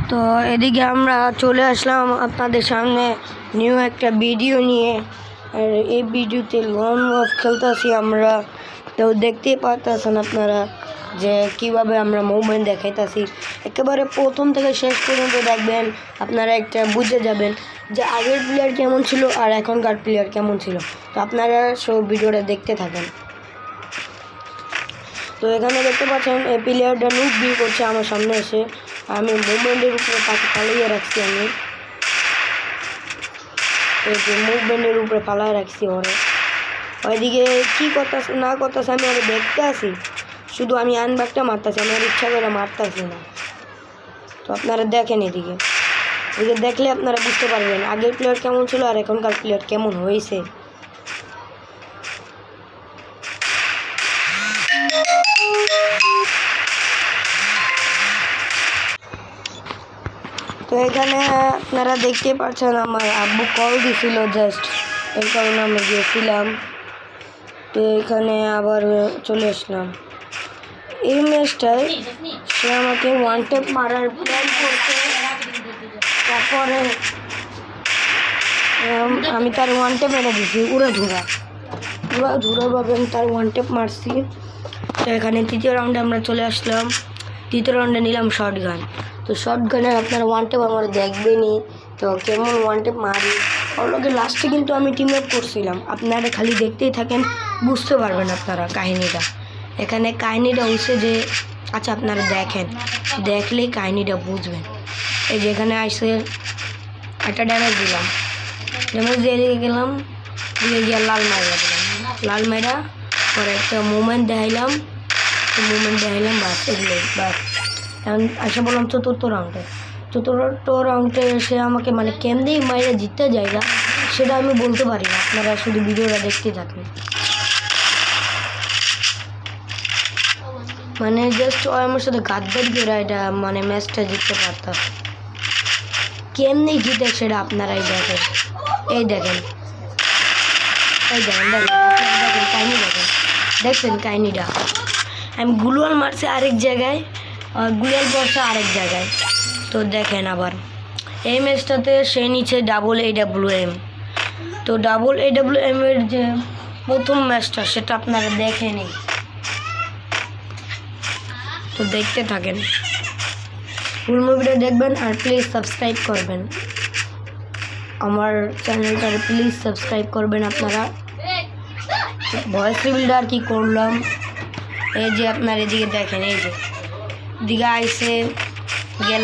তো এদিকে আমরা চলে আসলাম আপনাদের সামনে নিউ একটা ভিডিও নিয়ে। আর এই ভিডিওতে লং অফ খেলতেছি আমরা, তো দেখতেই পারতেছেন আপনারা যে কিভাবে আমরা মুভমেন্ট দেখাইতেছি। একেবারে প্রথম থেকে শেষ পর্যন্ত দেখবেন, আপনারা একটা বুঝে যাবেন যে আগের প্লেয়ার কেমন ছিল আর এখনকার প্লেয়ার কেমন ছিল। তো আপনারা সব ভিডিওটা দেখতে থাকেন। তো এখানে দেখতে পাচ্ছেন এই প্লেয়ারটা নুক বিয়ে করছে আমার সামনে এসে। আমি মুভমেন্টের উপরে তাকে পালিয়ে রাখছি, আমি এই যে মুভমেন্টের উপরে পালিয়ে রাখছি ওরে। ওইদিকে কী করতেছে না করতেছে আমি ওরে দেখতে আসি, শুধু আমি আনবাগটা মারতেছি, আমি আর ইচ্ছা করে মারতেছি না। তো আপনারা দেখেন এদিকে দেখলে আপনারা বুঝতে পারবেন আগের প্লেয়ার কেমন ছিল আর এখনকার প্লেয়ার কেমন হয়েছে। তো এখানে আপনারা দেখতে পাচ্ছেন আমার আব্বু কল দিছিল জাস্ট, এর কারণে আমি গিয়েছিলাম। তো এখানে আবার চলে আসলাম। এই ম্যাচটায় সে আমাকে ওয়ান টেপ মারার প্ল্যান করছে, তারপরে আমি তার ওয়ান টেপ মেরে দিছি উড়াধুরাভাবে আমি তার ওয়ান টেপ মারছি। তো এখানে তৃতীয় রাউন্ডে আমরা চলে আসলাম। তৃতীয় রাউন্ডে নিলাম শর্ট গান। তো শর্ট গানে আপনারা ওয়ান টেপ আমার দেখবেনই, তো কেমন ওয়ান টেপ মারি। ওর লোকের লাস্টে কিন্তু আমি টিম আপ করছিলাম, আপনারা খালি দেখতেই থাকেন, বুঝতে পারবেন আপনারা কাহিনিটা। এখানে কাহিনিটা হচ্ছে যে, আচ্ছা আপনারা দেখেন, দেখলেই কাহিনিটা বুঝবেন। এই যে এখানে আসে একটা ড্যামেজ দিলাম, ড্যামেজ দিয়ে দিকে গেলাম, দিয়ে গিয়ে লাল মাইরা দিলাম, লাল মাইরা পরে একটা মুভমেন্ট দেখাইলাম, বাস এগুলো বাস। এখন আসে বললাম চতুর্থ রাউন্ডে এসে আমাকে মানে কেমনি মাইরা জিততে যায়গা সেটা আমি বলতে পারি না, আপনারা শুধু ভিডিওটা দেখতে থাকেন। মানে জাস্ট আমার সাথে গাদ্দারি করে এটা মানে ম্যাচটা জিততে পারতাম। কেমনি জিতে সেটা আপনারাই দেখেন। এই দেখেন কাহিনি দেখছেন কাহিনিটা। আমি গুলওয়াল মারছি আরেক জায়গায়, গুলিয়াল পড়ছে আরেক জায়গায়। তো দেখেন আবার এই ম্যাচটাতে সে নিচে AWM। তো AWM এর যে প্রথম ম্যাচটা সেটা আপনারা দেখেনি, তো দেখতে থাকেন, ফুল মুভিটা দেখবেন। আর প্লিজ সাবস্ক্রাইব করবেন আমার চ্যানেলটা, প্লিজ সাবস্ক্রাইব করবেন আপনারা। ভয়েস রিভিলটা আর কি করলাম, এই যে আপনার এদিকে দেখেন, এই যে দিকে আইসে গেল।